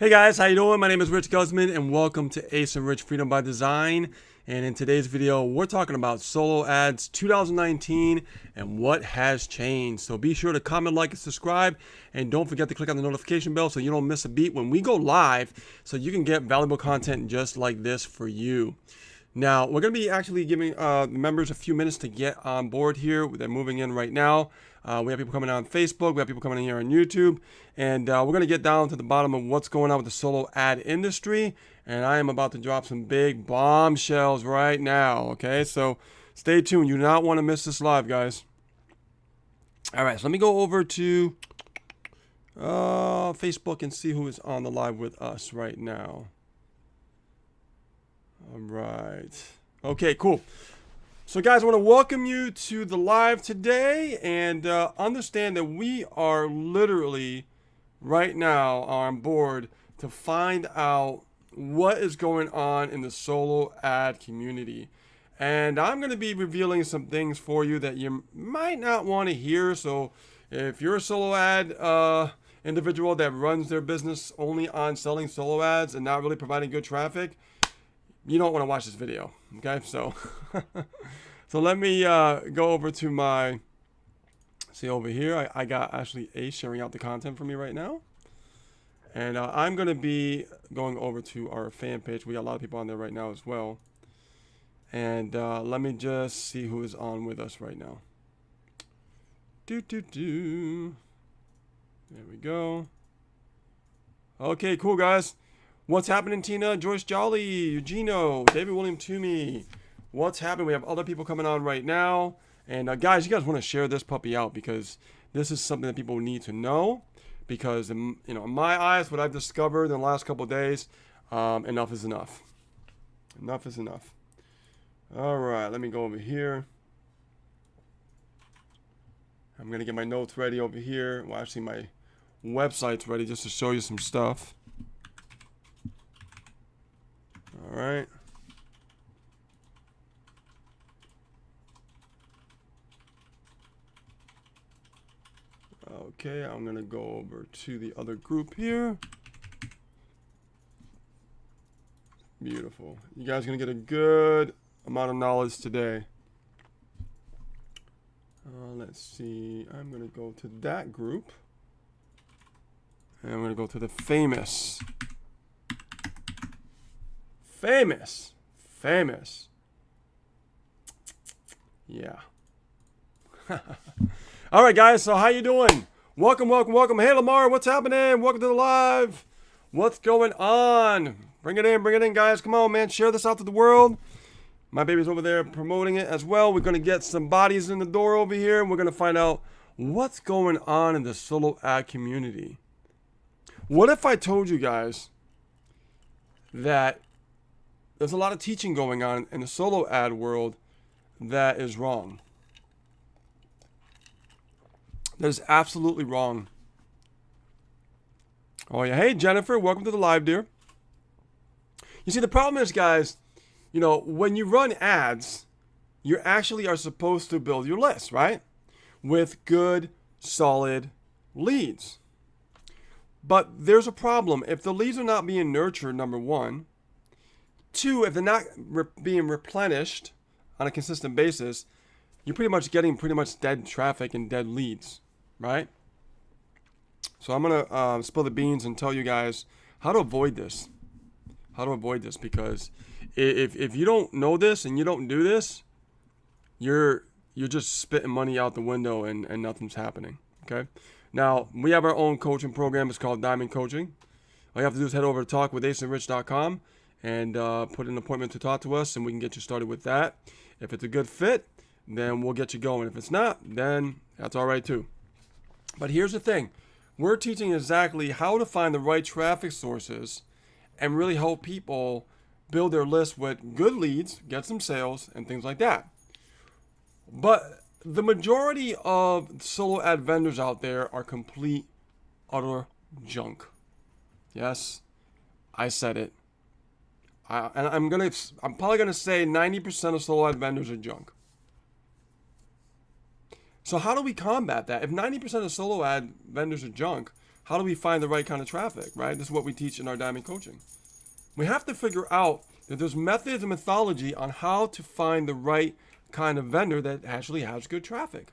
Hey guys, how you doing? My name is Rich Guzman and welcome to Ace and Rich Freedom by Design. And in today's video, we're talking about solo ads 2019 and what has changed. So be sure to comment, like, and subscribe. And don't forget to click on the notification bell so you don't miss a beat when we go live, so you can get valuable content just like this for you. Now, we're going to be actually giving members a few minutes to get on board here. They're moving in right now. We have people coming on Facebook. We have people coming in here on YouTube. And we're going to get down to the bottom of what's going on with the solo ad industry. And I am about to drop some big bombshells right now. Okay, so stay tuned. You do not want to miss this live, guys. All right, so let me go over to Facebook and see who is on the live with us right now. All right. Okay, cool. So guys, I want to welcome you to the live today and understand that we are literally right now on board to find out what is going on in the solo ad community. And I'm going to be revealing some things for you that you might not want to hear. So if you're a solo ad individual that runs their business only on selling solo ads and not really providing good traffic, you don't want to watch this video, okay? So, so let me go over to my, see over here, I got actually Ace sharing out the content for me right now. And I'm going to be going over to our fan page. We got a lot of people on there right now as well. And let me just see who is on with us right now. There we go. Okay, cool, guys. What's happening, Tina? Joyce Jolly, Eugenio, David William Toomey. What's happening? We have other people coming on right now. And guys, you guys want to share this puppy out because this is something that people need to know. Because, in my eyes, what I've discovered in the last couple of days, enough is enough. Enough is enough. All right, let me go over here. I'm going to get my notes ready over here. Well, actually, my website's ready just to show you some stuff. All right. Okay, I'm going to go over to the other group here. Beautiful. You guys are going to get a good amount of knowledge today. Let's see. I'm going to go to that group. And I'm going to go to the famous. Famous. Yeah. All right, guys. So how you doing? Welcome. Hey, Lamar, what's happening? Welcome to the live. What's going on? Bring it in, guys. Come on, man. Share this out to the world. My baby's over there promoting it as well. We're going to get some bodies in the door over here, and we're going to find out what's going on in the solo ad community. What if I told you guys that there's a lot of teaching going on in the solo ad world that is wrong? That is absolutely wrong. Oh yeah, hey Jennifer, welcome to the live, dear. You see, the problem is, guys, when you run ads, you actually are supposed to build your list, right? With good, solid leads. But there's a problem. If the leads are not being nurtured, number one. Two, if they're not being replenished on a consistent basis, you're pretty much getting dead traffic and dead leads, right? So I'm going to spill the beans and tell you guys how to avoid this. Because if you don't know this and you don't do this, you're just spitting money out the window and nothing's happening, okay? Now, we have our own coaching program. It's called Diamond Coaching. All you have to do is head over to talkwithaceandrich.com and put an appointment to talk to us, and we can get you started with that. If it's a good fit, then we'll get you going. If it's not, then that's all right too. But here's the thing. We're teaching exactly how to find the right traffic sources and really help people build their list with good leads, get some sales, and things like that. But the majority of solo ad vendors out there are complete, utter junk. Yes, I said it. I'm probably gonna say 90% of solo ad vendors are junk. So how do we combat that? If 90% of solo ad vendors are junk, how do we find the right kind of traffic, right? This is what we teach in our diamond coaching. We have to figure out that there's methods and methodology on how to find the right kind of vendor that actually has good traffic.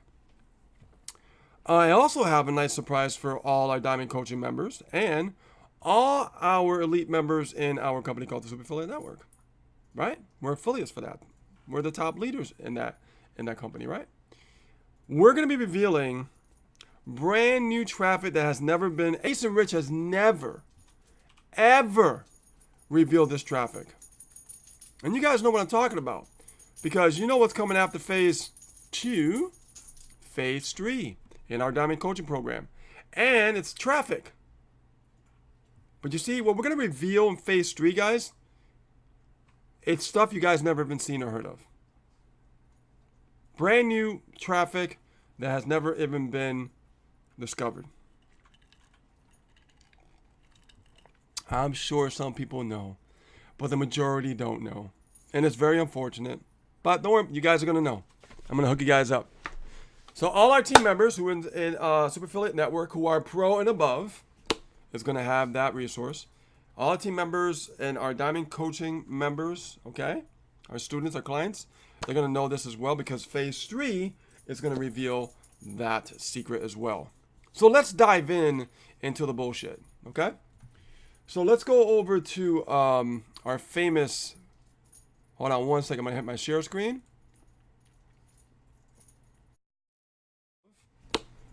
I also have a nice surprise for all our diamond coaching members and all our elite members in our company called the Super Affiliate Network, right? We're affiliates for that. We're the top leaders in that company, right? We're going to be revealing brand new traffic that has never been. Ace and Rich has never, ever revealed this traffic. And you guys know what I'm talking about because you know what's coming after phase 2, phase 3 in our diamond coaching program. And it's traffic. But you see, what we're going to reveal in phase 3, guys, it's stuff you guys never even seen or heard of. Brand new traffic that has never even been discovered. I'm sure some people know, but the majority don't know. And it's very unfortunate. But don't worry, you guys are going to know. I'm going to hook you guys up. So all our team members who are in Super Affiliate Network who are pro and above is going to have that resource. All our team members and our diamond coaching members, okay, our students, our clients, they're going to know this as well because phase 3 is going to reveal that secret as well. So let's dive into the bullshit, okay? So let's go over to our famous, hold on one second, I'm going to hit my share screen.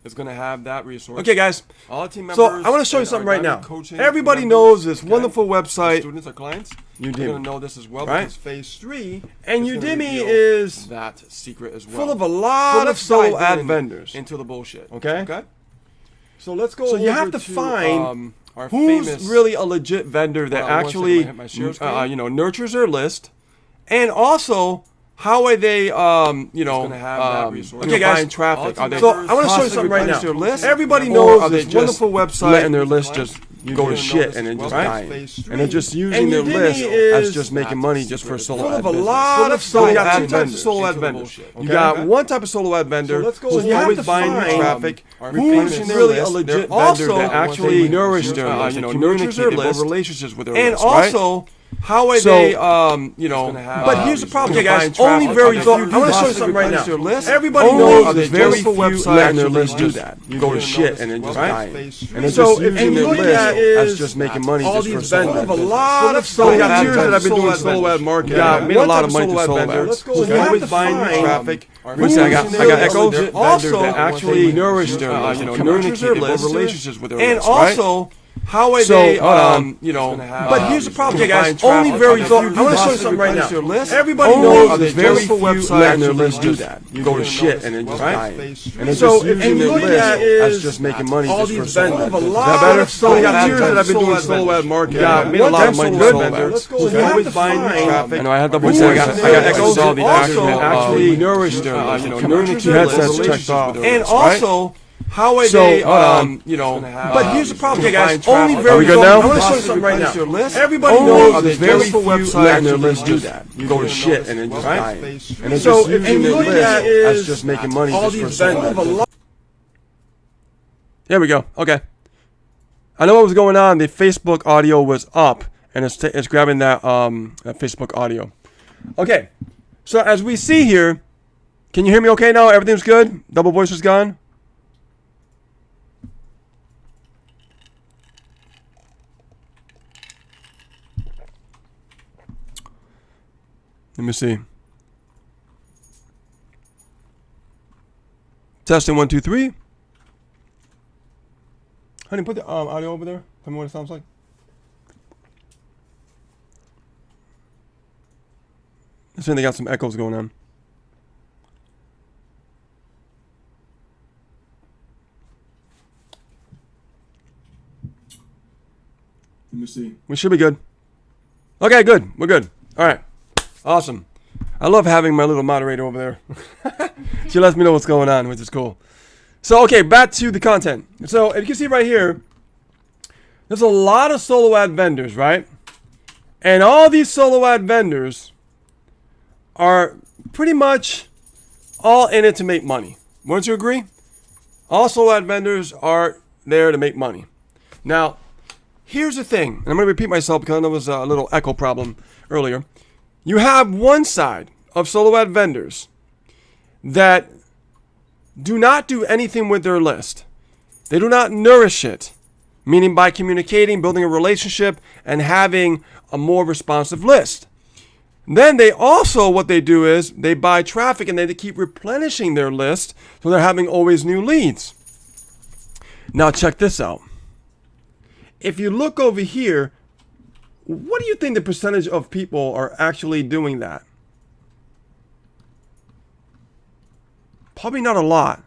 It's going to have that resource. Okay, guys. All team members. So I want to show you something right now. Everybody knows this wonderful website. Students or clients. Udemy. You're going to know this as well, right? Because phase 3. And Udemy is that secret as well. Full of a lot of solo ad vendors. Into the bullshit. Okay. Okay. So let's go. So you have to find who's really a legit vendor that actually, nurtures their list, and also. How are they, okay, guys, traffic? Are they so I want to show you something right now. Their list? Everybody knows this wonderful website. Letting their list just go to shit and then just dying. And they're just using their list as just making money just for a solo ad business. A lot of solo ad vendors. You got one type of solo ad vendor who's always buying new traffic, who's really a legit vendor that actually nourishes their list, nurtures their list, relationships with their list, and also. How are they, but here's the problem, okay, guys, only very few. I want to show you something right now. Everybody knows there's very few websites their list do that. You go to shit and then just dying. And it's just using their list as just making money just for solo ad. A lot of solo ad years that I've been doing solo ad marketing. Yeah, made a lot of money to solo ads. So you always buying new traffic. I got echoes. Also, actually nourish their list, nurtures their list, relationships with their list, and also. How are they, but here's the problem, okay, guys, only very few. I want to show you something right now. Everybody knows there's very few websites their list do that. You go to shit and then just dying. And it's just using their list as just making money just for solo ads. Is that better? So I got years that I've been doing solo ad marketing. Yeah, made a lot of money with solo ads. So you always buying new traffic. I had double check. I got echoes all the actually nourish their community headsets checked off. And also. How are they, but here's the problem, okay, guys, only very few. I want to show you something right now. Everybody knows there's very few websites their list do that. You go to shit and then just dying. And it's just using their list as just making money just for solo ads. There we go. Okay. I know what was going on. The Facebook audio was up, and it's grabbing that Facebook audio. Okay. So as we see here, can you hear me okay now? Everything's good? Double voice is gone? Let me see. Testing 1, 2, 3. Honey, put the audio over there. Tell me what it sounds like. I think they got some echoes going on. Let me see. We should be good. Okay, good. We're good. All right. Awesome. I love having my little moderator over there. She lets me know what's going on, which is cool. So, okay, back to the content. So, if you can see right here, there's a lot of solo ad vendors, right? And all these solo ad vendors are pretty much all in it to make money. Wouldn't you agree? All solo ad vendors are there to make money. Now, here's the thing, and I'm going to repeat myself because I know there was a little echo problem earlier. You have one side of solo ad vendors that do not do anything with their list. They do not nourish it, meaning by communicating, building a relationship, and having a more responsive list. Then they also, what they do is they buy traffic and they keep replenishing their list, so they're having always new leads. Now check this out. If you look over here, what do you think the percentage of people are actually doing that? Probably not a lot.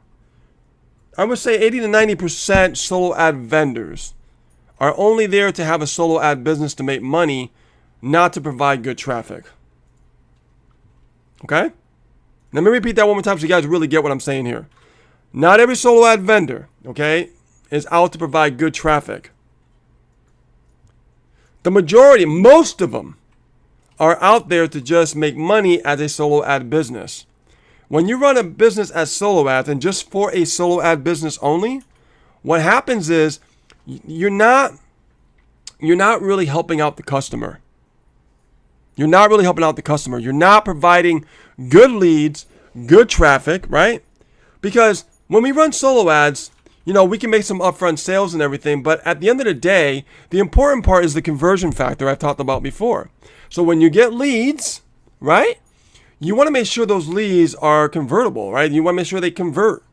I would say 80 to 90% solo ad vendors are only there to have a solo ad business to make money, not to provide good traffic. Okay? Let me repeat that one more time so you guys really get what I'm saying here. Not every solo ad vendor, okay, is out to provide good traffic. The majority, most of them, are out there to just make money as a solo ad business. When you run a business as solo ads and just for a solo ad business only, what happens is you're not really helping out the customer. You're not really helping out the customer. You're not providing good leads, good traffic, right? Because when we run solo ads, we can make some upfront sales and everything, but at the end of the day, the important part is the conversion factor I've talked about before. So when you get leads, right, you want to make sure those leads are convertible, right? You want to make sure they convert.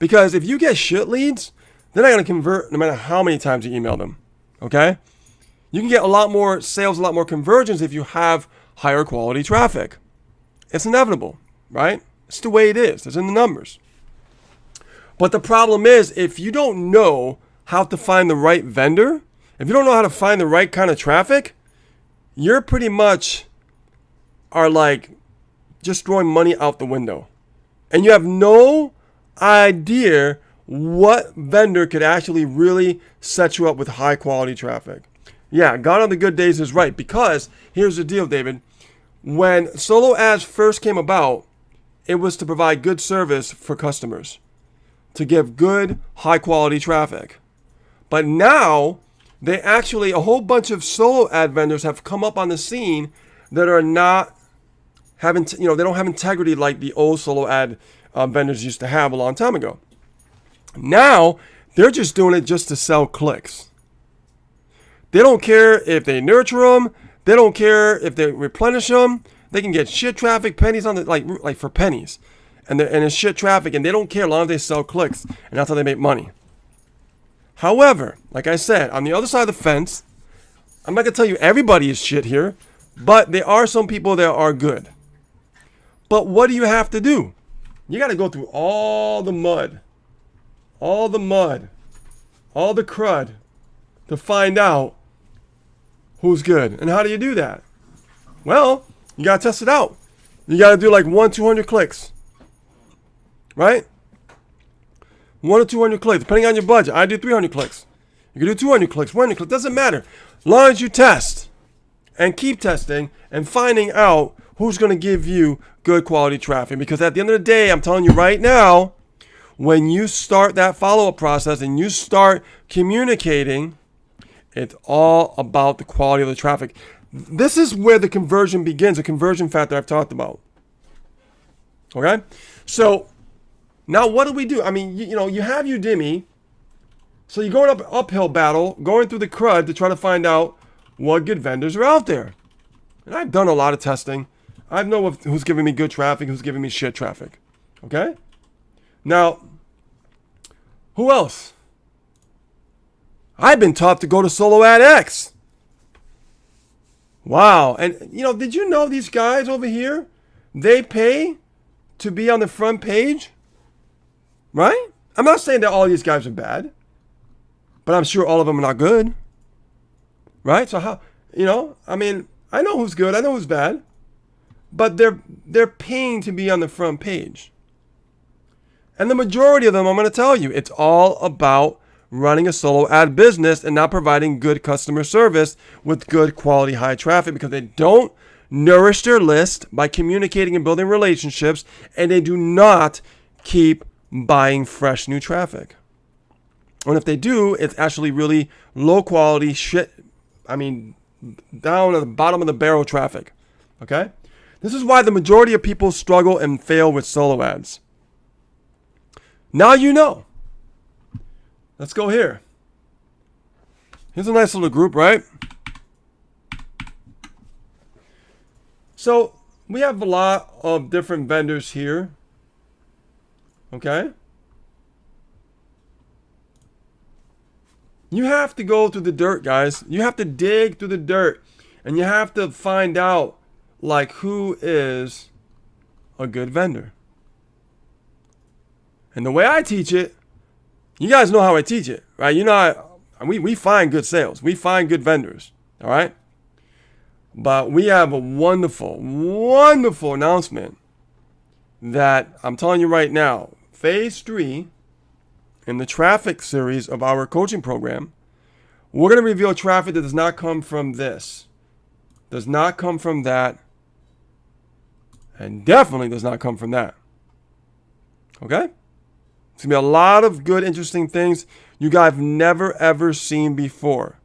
Because if you get shit leads, they're not going to convert no matter how many times you email them, okay? You can get a lot more sales, a lot more conversions if you have higher quality traffic. It's inevitable, right? It's the way it is. It's in the numbers. But the problem is, if you don't know how to find the right vendor, if you don't know how to find the right kind of traffic, you're pretty much are like just throwing money out the window. And you have no idea what vendor could actually really set you up with high quality traffic. Yeah, God on the good days is right, because here's the deal, David. When solo ads first came about, it was to provide good service for customers, to give good, high-quality traffic. But now, a whole bunch of solo ad vendors have come up on the scene that are not having, they don't have integrity like the old solo ad vendors used to have a long time ago. Now, they're just doing it just to sell clicks. They don't care if they nurture them. They don't care if they replenish them. They can get shit traffic, pennies on the, like for pennies. And it's shit traffic, and they don't care as long as they sell clicks, and that's how they make money. However, like I said, on the other side of the fence, I'm not going to tell you everybody is shit here, but there are some people that are good. But what do you have to do? You got to go through all the mud, all the crud to find out who's good. And how do you do that? Well, you got to test it out. You got to do like 100-200 clicks. Right? 1 or 200 clicks, depending on your budget. I do 300 clicks. You can do 200 clicks, 100 clicks. Doesn't matter. As long as you test and keep testing and finding out who's going to give you good quality traffic. Because at the end of the day, I'm telling you right now, when you start that follow-up process and you start communicating, it's all about the quality of the traffic. This is where the conversion begins, the conversion factor I've talked about. Okay? So, now, what do we do? I mean, you have Udemy, so you're going uphill battle, going through the crud to try to find out what good vendors are out there. And I've done a lot of testing. I know who's giving me good traffic, who's giving me shit traffic. Okay? Now, who else? I've been taught to go to Solo Ad X. Wow. And, did you know these guys over here, they pay to be on the front page? Right? I'm not saying that all these guys are bad, but I'm sure all of them are not good. Right? So how, I know who's good, I know who's bad, but they're paying to be on the front page. And the majority of them, I'm going to tell you, it's all about running a solo ad business and not providing good customer service with good quality high traffic, because they don't nourish their list by communicating and building relationships, and they do not keep buying fresh new traffic. And if they do, it's actually really low quality shit. I mean, down at the bottom of the barrel traffic. Okay? This is why the majority of people struggle and fail with solo ads. Now you know. Let's go here. Here's a nice little group, right? So we have a lot of different vendors here. Okay? You have to go through the dirt, guys. You have to dig through the dirt. And you have to find out, like, who is a good vendor. And the way I teach it, you guys know how I teach it, right? You know, we find good sales. We find good vendors, all right? But we have a wonderful, wonderful announcement that I'm telling you right now. Phase 3 in the traffic series of our coaching program, we're going to reveal traffic that does not come from this, does not come from that, and definitely does not come from that. Okay? It's going to be a lot of good, interesting things you guys have never, ever seen before.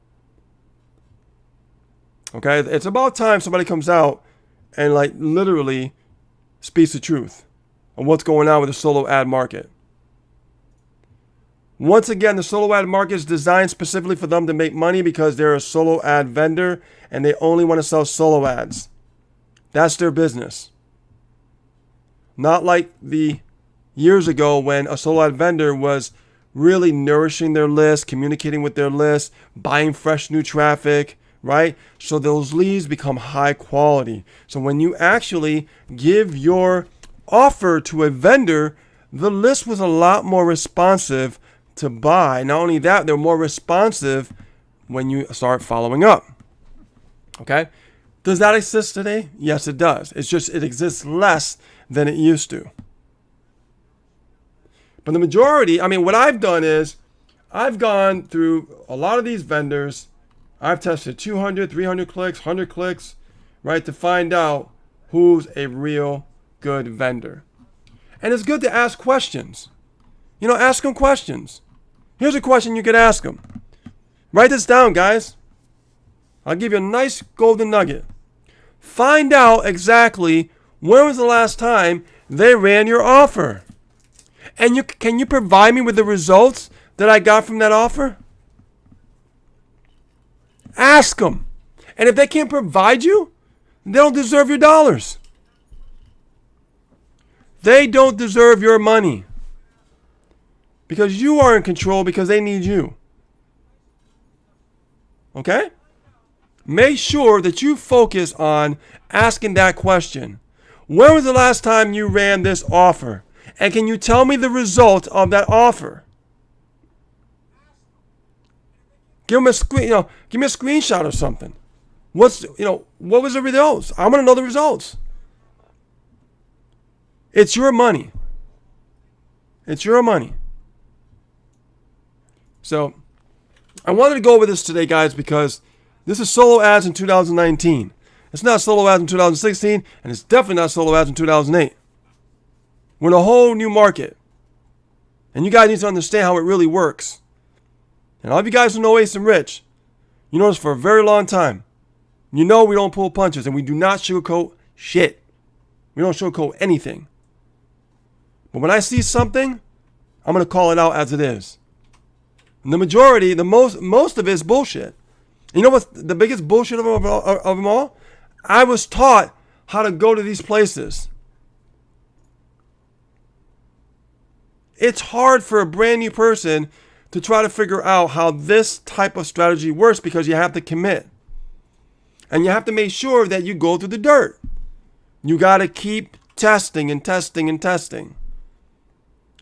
Okay? It's about time somebody comes out and, like, literally speaks the truth of what's going on with the solo ad market. Once again, the solo ad market is designed specifically for them to make money because they're a solo ad vendor and they only want to sell solo ads. That's their business. Not like the years ago when a solo ad vendor was really nourishing their list, communicating with their list, buying fresh new traffic, right? So those leads become high quality. So when you actually give your offer to a vendor, the list was a lot more responsive to buy. Not only that, they're more responsive when you start following up. Okay? Does that exist today? Yes, it does. It's just it exists less than it used to. But the majority, I mean, what I've done is I've gone through a lot of these vendors. I've tested 200, 300 clicks, 100 clicks, right, to find out who's a real good vendor. And it's good to ask questions. You know, ask them questions. Here's a question you could ask them. Write this down, guys. I'll give you a nice golden nugget. Find out exactly when was the last time they ran your offer. And can you provide me with the results that I got from that offer? Ask them. And if they can't provide you, they don't deserve your dollars. They don't deserve your money. Because you are in control because they need you. Okay? Make sure that you focus on asking that question. When was the last time you ran this offer? And can you tell me the result of that offer? Give them a screen, give me a screenshot or something. What was the results? I want to know the results. It's your money. It's your money. So, I wanted to go over this today, guys, because this is solo ads in 2019. It's not solo ads in 2016, and it's definitely not solo ads in 2008. We're in a whole new market. And you guys need to understand how it really works. And all of you guys who know Ace and Rich, you know this for a very long time. You know we don't pull punches, and we do not sugarcoat shit. We don't sugarcoat anything. But when I see something, I'm going to call it out as it is. And the majority, most of it is bullshit. You know what's the biggest bullshit of them all? I was taught how to go to these places. It's hard for a brand new person to try to figure out how this type of strategy works because you have to commit. And you have to make sure that you go through the dirt. You got to keep testing and testing and testing.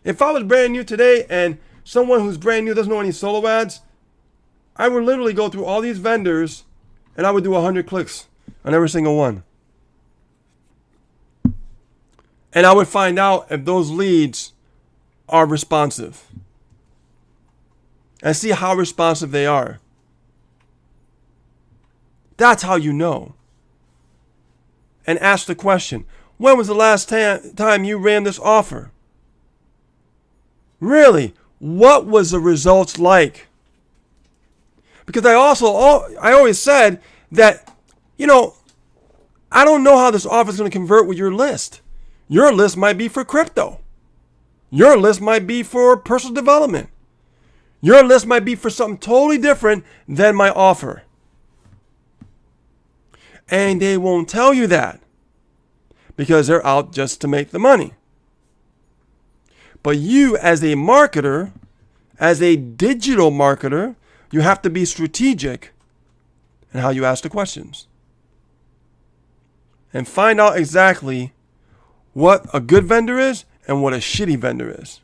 If I was brand new today and someone who's brand new doesn't know any solo ads, I would literally go through all these vendors and I would do 100 clicks on every single one. And I would find out if those leads are responsive. And see how responsive they are. That's how you know. And ask the question, when was the last time you ran this offer? Really? what was the results like? Because I always said that, I don't know how this offer is going to convert with your list. Your list might be for crypto. Your list might be for personal development. Your list might be for something totally different than my offer. And they won't tell you that because they're out just to make the money. But you, as a marketer, as a digital marketer, you have to be strategic in how you ask the questions. And find out exactly what a good vendor is and what a shitty vendor is.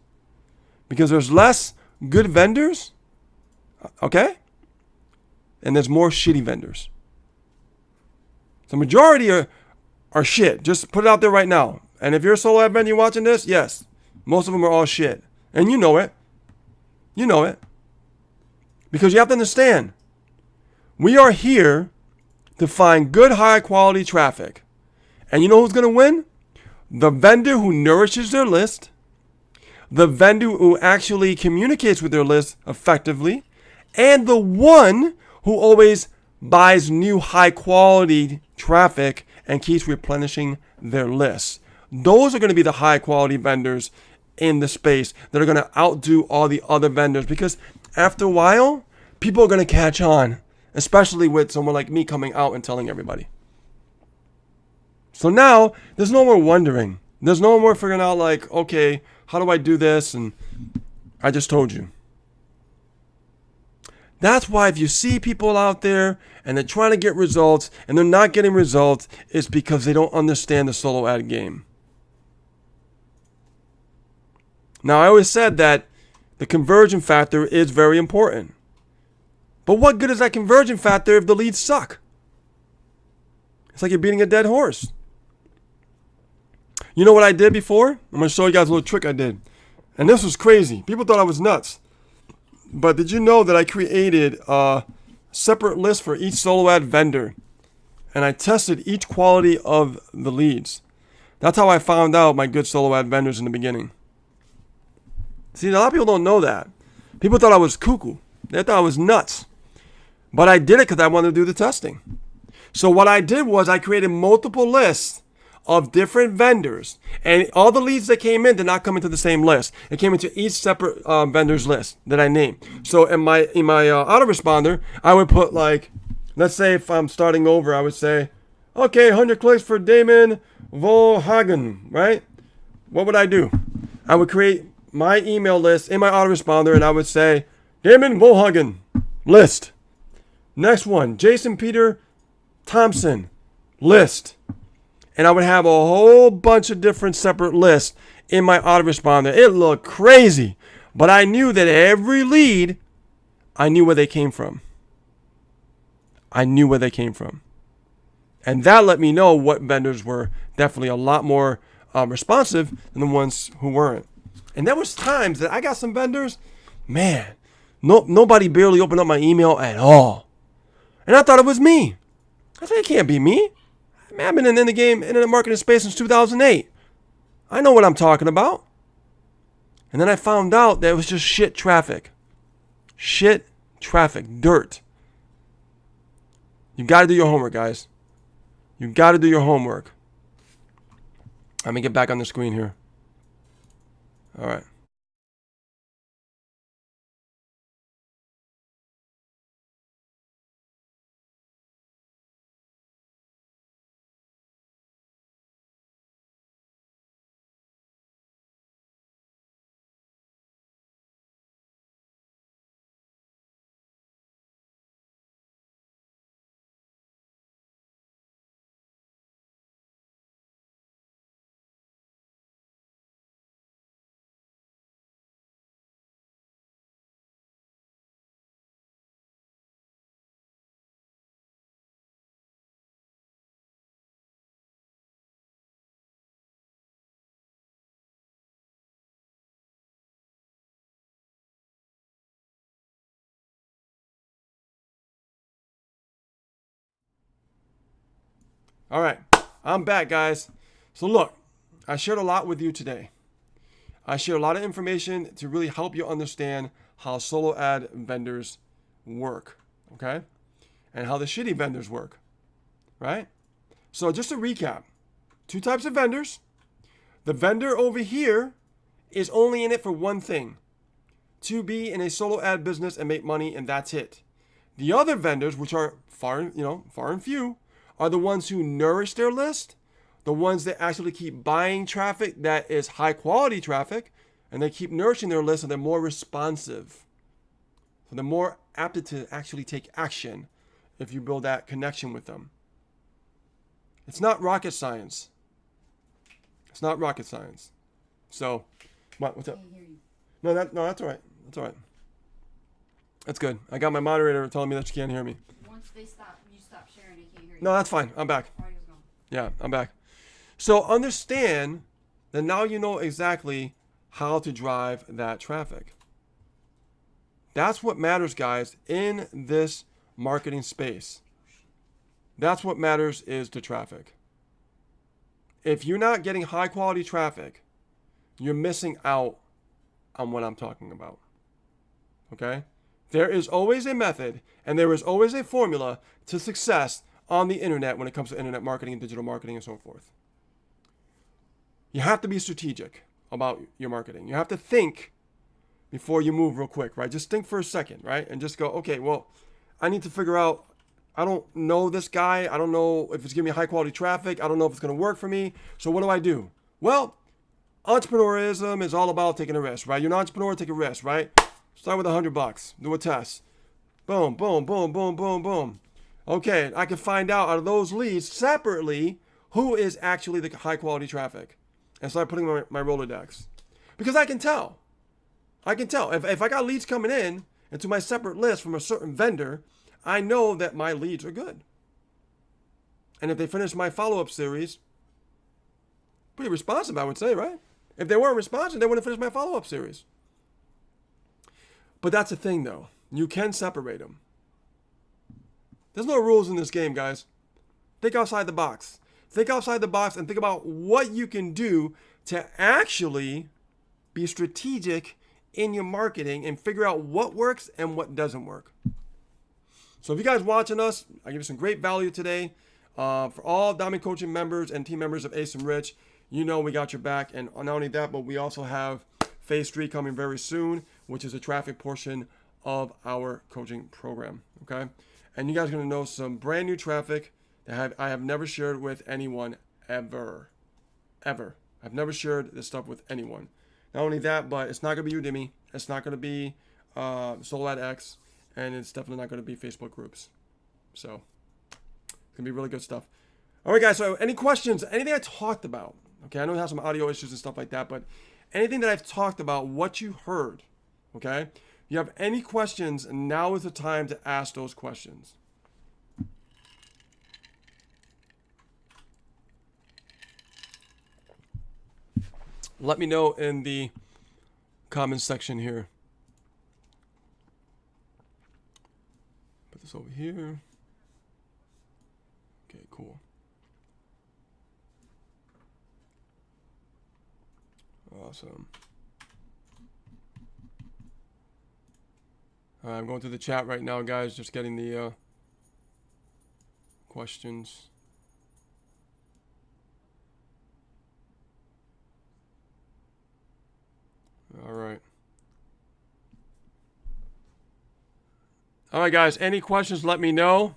Because there's less good vendors, okay? And there's more shitty vendors. The majority are shit. Just put it out there right now. And if you're a solo ad vendor, you're watching this, yes, most of them are all shit. And you know it. You know it. Because you have to understand, we are here to find good, high quality traffic. And you know who's going to win? The vendor who nourishes their list, the vendor who actually communicates with their list effectively, and the one who always buys new high quality traffic and keeps replenishing their lists. Those are going to be the high quality vendors in the space that are going to outdo all the other vendors, because after a while, people are going to catch on, especially with someone like me coming out and telling everybody. So now there's no more wondering. There's no more figuring out like, okay, how do I do this? And I just told you. That's why if you see people out there and they're trying to get results and they're not getting results, it's because they don't understand the solo ad game. Now, I always said that the conversion factor is very important. But what good is that conversion factor if the leads suck? It's like you're beating a dead horse. You know what I did before? I'm going to show you guys a little trick I did. And this was crazy. People thought I was nuts. But did you know that I created a separate list for each solo ad vendor? And I tested each quality of the leads. That's how I found out my good solo ad vendors in the beginning. See, a lot of people don't know that. People thought I was cuckoo. They thought I was nuts. But I did it because I wanted to do the testing. So what I did was I created multiple lists of different vendors, and all the leads that came in did not come into the same list. It came into each separate vendor's list that I named. So in my autoresponder, I would put like, let's say if I'm starting over, I would say, okay, 100 clicks for Damon Volhagen, right? What would I do? I would create my email list in my autoresponder, and I would say, Damon Volhagen, list. Next one, Jason Peter Thompson, list. And I would have a whole bunch of different separate lists in my autoresponder. It looked crazy. But I knew that every lead, I knew where they came from. I knew where they came from. And that let me know what vendors were definitely a lot more responsive than the ones who weren't. And there was times that I got some vendors, man, nobody barely opened up my email at all. And I thought it was me. I said, it can't be me. Man, I've been in the game, internet marketing space since 2008. I know what I'm talking about. And then I found out that it was just shit traffic. Shit traffic. Dirt. You got to do your homework, guys. You got to do your homework. Let me get back on the screen here. All right. All right. I'm back, guys. So look, I shared a lot with you today. I share a lot of information to really help you understand how solo ad vendors work, okay? And how the shitty vendors work, right? So just to recap, 2 types of vendors. The vendor over here is only in it for one thing, to be in a solo ad business and make money, and that's it. The other vendors, which are far and few, are the ones who nourish their list, the ones that actually keep buying traffic that is high quality traffic, and they keep nourishing their list, so they're more responsive. So they're more apt to actually take action if you build that connection with them. It's not rocket science. It's not rocket science. So, what's up? No, that's all right. That's all right. That's good. I got my moderator telling me that you can't hear me. Once you stop sharing, they can't hear you. No, that's fine. I'm back. Yeah, I'm back. So understand that now you know exactly how to drive that traffic. That's what matters, guys, in this marketing space. That's what matters, is the traffic. If you're not getting high quality traffic, you're missing out on what I'm talking about. Okay? There is always a method and there is always a formula to success on the internet when it comes to internet marketing and digital marketing and so forth. You have to be strategic about your marketing. You have to think before you move real quick, right? Just think for a second, right? And just go, okay, well, I need to figure out, I don't know this guy. I don't know if it's giving me high quality traffic. I don't know if it's going to work for me. So what do I do? Well, entrepreneurism is all about taking a risk, right? You're an entrepreneur, take a risk, right? Start with $100. Do a test. Boom, boom, boom, boom, boom, boom. Okay, I can find out of those leads separately who is actually the high quality traffic. And start putting my Rolodex. Because I can tell. If I got leads coming in into my separate list from a certain vendor, I know that my leads are good. And if they finish my follow-up series, pretty responsive, I would say, right? If they weren't responsive, they wouldn't finish my follow-up series. But that's the thing, though. You can separate them. There's no rules in this game, guys. Think outside the box. Think outside the box and think about what you can do to actually be strategic in your marketing and figure out what works and what doesn't work. So if you guys watching us, I give you some great value today. For all Diamond Coaching members and team members of Ace and Rich, you know we got your back. And not only that, but we also have Phase 3 coming very soon, which is the traffic portion of our coaching program. Okay? And you guys are going to know some brand new traffic that I have never shared with anyone ever. Ever. I've never shared this stuff with anyone. Not only that, but it's not going to be Udemy. It's not going to be Solo Ad X. And it's definitely not going to be Facebook groups. So, it's going to be really good stuff. All right, guys. So, any questions? Anything I talked about? Okay, I know I have some audio issues and stuff like that, but anything that I've talked about, what you heard, okay? If you have any questions, now is the time to ask those questions. Let me know in the comments section here. Put this over here. Okay, cool. Awesome. I'm going through the chat right now, guys, just getting the questions. All right. All right, guys, any questions, let me know.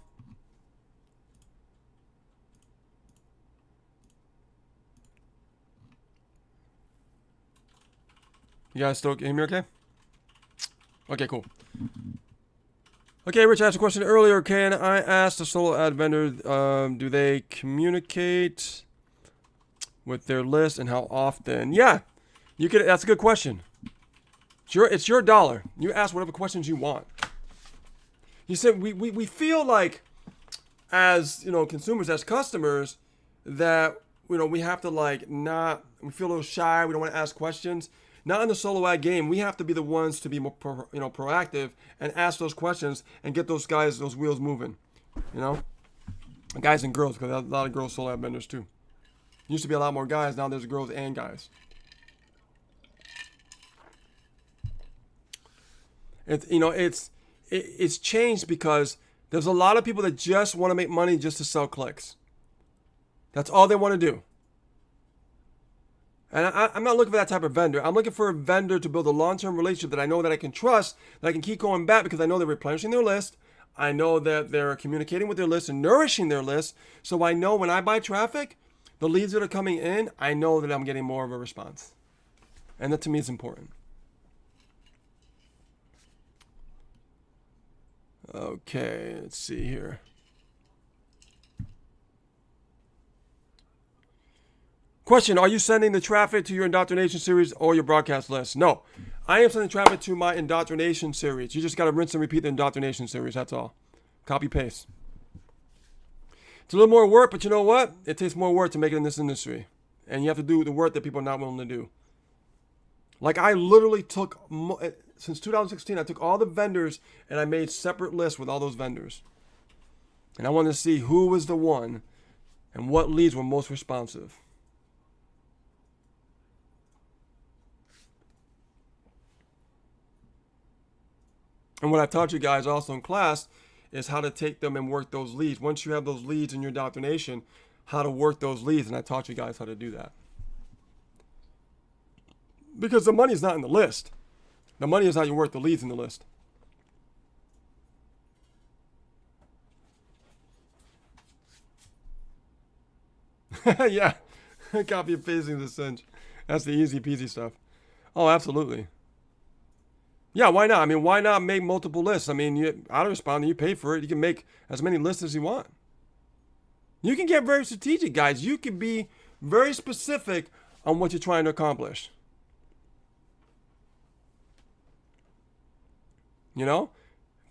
You guys still hear me okay? Okay, cool. Okay, Rich asked a question earlier. Can I ask the solo ad vendor, do they communicate with their list and how often? Yeah, you could. That's a good question. It's your dollar. You ask whatever questions you want. You said we feel like, as consumers, as customers, that we have to we feel a little shy. We don't want to ask questions. Not in the solo ad game. We have to be the ones to be more proactive and ask those questions and get those wheels moving. Guys and girls, because there's a lot of girls solo ad vendors too. Used to be a lot more guys. Now there's girls and guys. It's changed because there's a lot of people that just want to make money just to sell clicks. That's all they want to do. And I'm not looking for that type of vendor. I'm looking for a vendor to build a long-term relationship that I know that I can trust, that I can keep going back because I know they're replenishing their list. I know that they're communicating with their list and nourishing their list. So I know when I buy traffic, the leads that are coming in, I know that I'm getting more of a response. And that to me is important. Okay, let's see here. Question, are you sending the traffic to your indoctrination series or your broadcast list? No, I am sending traffic to my indoctrination series. You just got to rinse and repeat the indoctrination series, that's all. Copy, paste. It's a little more work, but you know what? It takes more work to make it in this industry. And you have to do the work that people are not willing to do. Like I literally took, since 2016, I took all the vendors and I made separate lists with all those vendors. And I wanted to see who was the one and what leads were most responsive. And what I taught you guys also in class is how to take them and work those leads. Once you have those leads in your indoctrination, how to work those leads. And I taught you guys how to do that. Because the money is not in the list. The money is how you work the leads in the list. Yeah, copy and pasting the cinch. That's the easy peasy stuff. Oh, absolutely. Yeah, why not? I mean, why not make multiple lists? I mean, autoresponder, you pay for it. You can make as many lists as you want. You can get very strategic, guys. You can be very specific on what you're trying to accomplish. You know?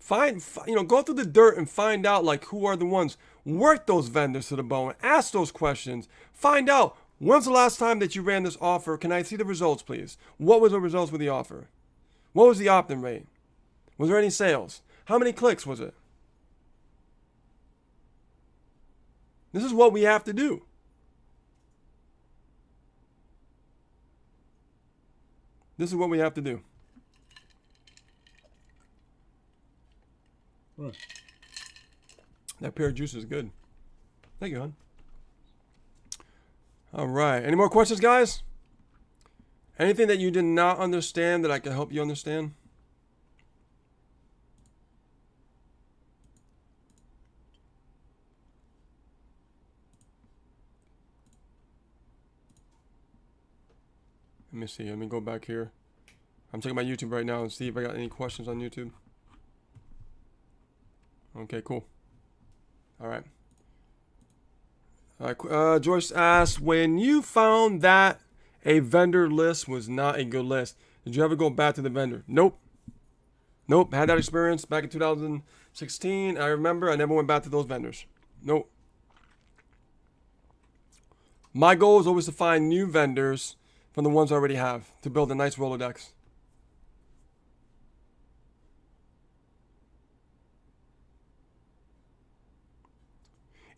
Go through the dirt and find out, like, who are the ones. Work those vendors to the bone. Ask those questions. Find out, when's the last time that you ran this offer? Can I see the results, please? What was the results with the offer? What was the opt-in rate? Was there any sales? How many clicks was it? This is what we have to do. This is what we have to do. That pear juice is good. Thank you, hon. All right. Any more questions, guys? Anything that you did not understand that I can help you understand? Let me see. Let me go back here. I'm checking my YouTube right now and see if I got any questions on YouTube. Okay, cool. All right. Joyce asked, when you found that a vendor list was not a good list, did you ever go back to the vendor? Nope. Nope. Had that experience back in 2016. I remember I never went back to those vendors. Nope. My goal is always to find new vendors from the ones I already have to build a nice Rolodex.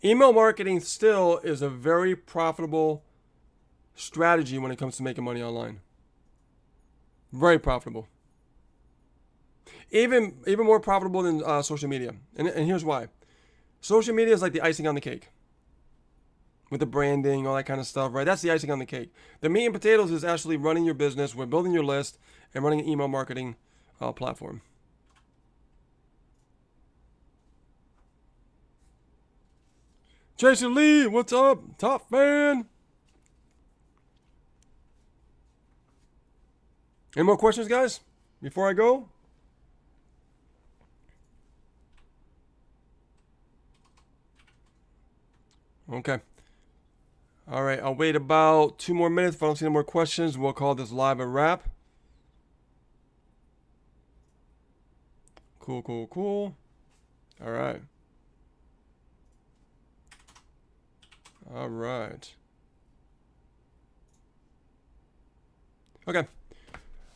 Email marketing still is a very profitable strategy when it comes to making money online. Very profitable. Even more profitable than social media. And here's why. Social media is like the icing on the cake. With the branding, all that kind of stuff, right? That's the icing on the cake. The meat and potatoes is actually running your business, we're building your list, and running an email marketing platform. Jason Lee, what's up? Top fan. Any more questions, guys? Before I go? Okay. All right, I'll wait about 2 more minutes. If I don't see any more questions, we'll call this live a wrap. Cool, cool, cool. All right. All right. Okay.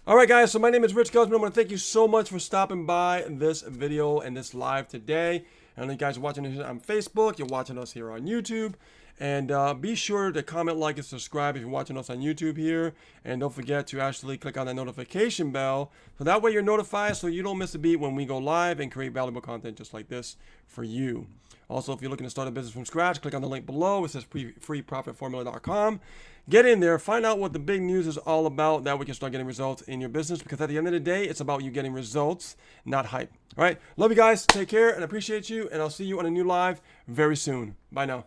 All right, guys. So my name is Rich Guzman. I want to thank you so much for stopping by this video and this live today. And you guys are watching this on Facebook. You're watching us here on YouTube. And be sure to comment, like, and subscribe if you're watching us on YouTube here. And don't forget to actually click on that notification bell. So that way you're notified so you don't miss a beat when we go live and create valuable content just like this for you. Also, if you're looking to start a business from scratch, click on the link below. It says freeprofitformula.com. Get in there, find out what the big news is all about. That we can start getting results in your business, because at the end of the day, it's about you getting results, not hype. All right. Love you guys. Take care and appreciate you. And I'll see you on a new live very soon. Bye now.